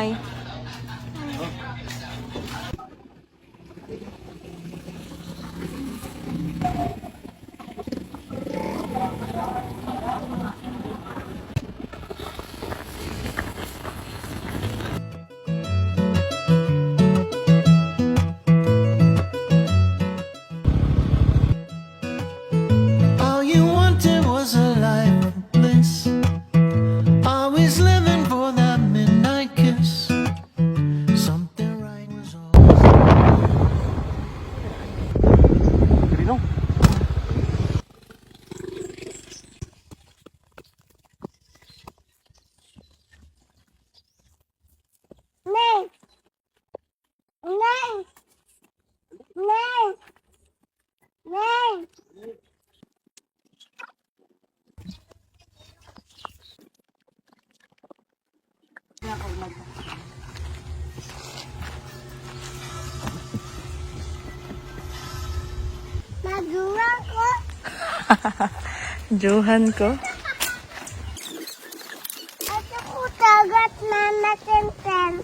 Hi. All you wanted was a life of bliss. Always living for that midnight kiss. Something right was always. Grino. Nay! Nay! Nay! Nay! Magawa ko. Johan ko. At ako tagat na natenten.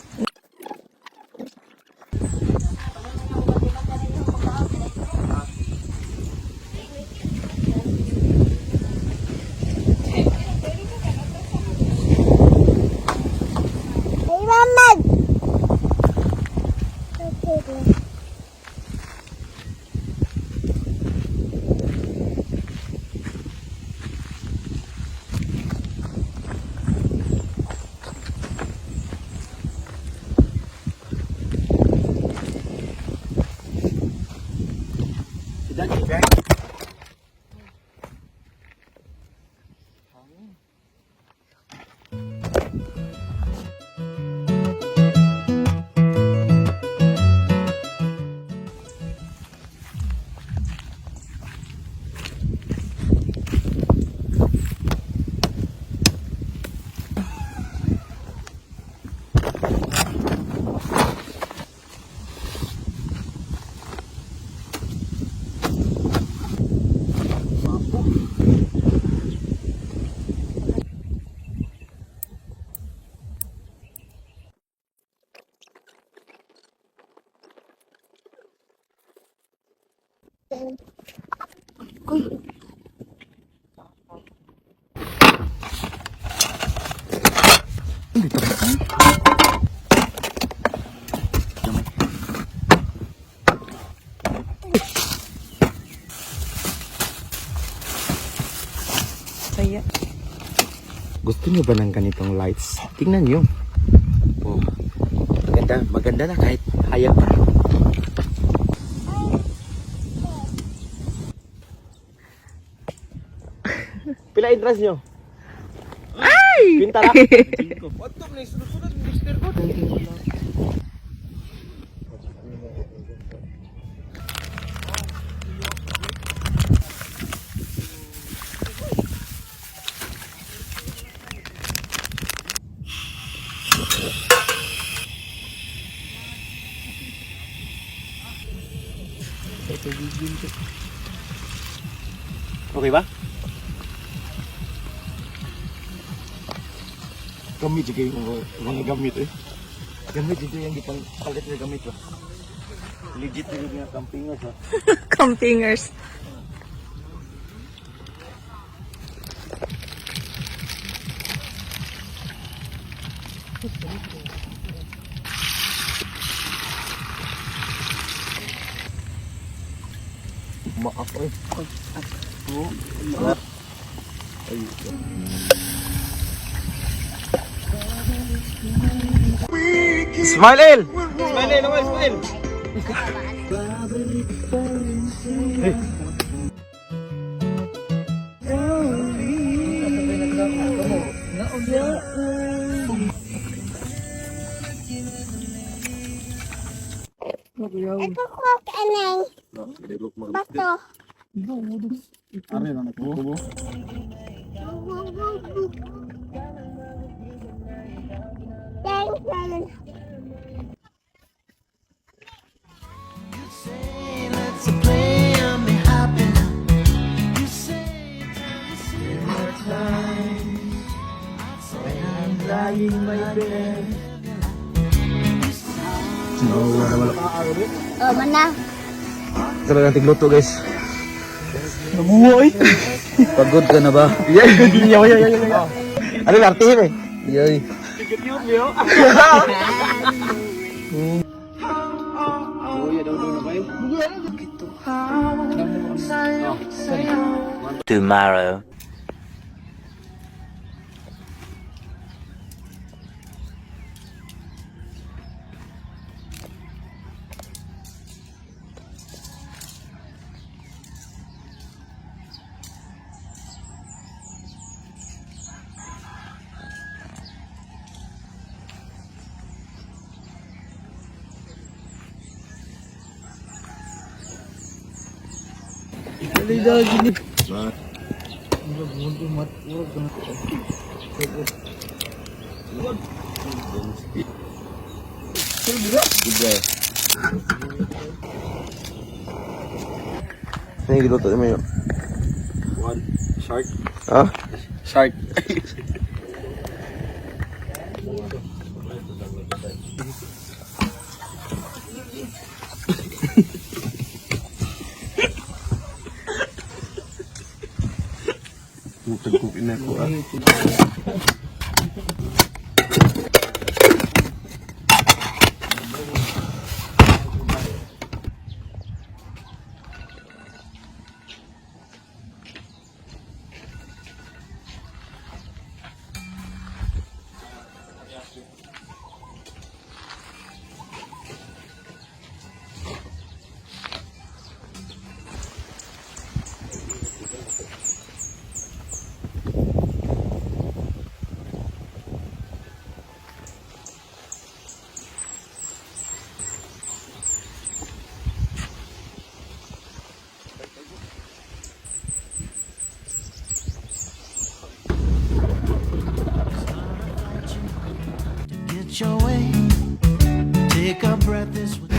Ay, mamad! Okay. Kaya. Gusto niyo ba ng ganitong lights? Tingnan niyo. Oh, maganda, maganda na kahit hayag pa. Pila entrance niyo? Ay! Pintara. Okay ba? Gamit juga yung mga gamit eh. Gamit juga yang gipang palit na gamit ba. Legit yung nga campingers ba. Campingers. Maaf eh. Smile! Smile naman, smile! Hey. Ito ko kanang bato. Are na nagkubo. Thank you. Let's play and be happy. You say Lying my bed. Oh, mana? Ito lang tigluto guys. Nabuhay. Pagod ka na ba? Ano yung artihin eh? Yay. Tomorrow. Ano yung giluto mo yun? Shark. Ha? Shark. Tagkukin na ako ah. Get your way. Take a breath this way.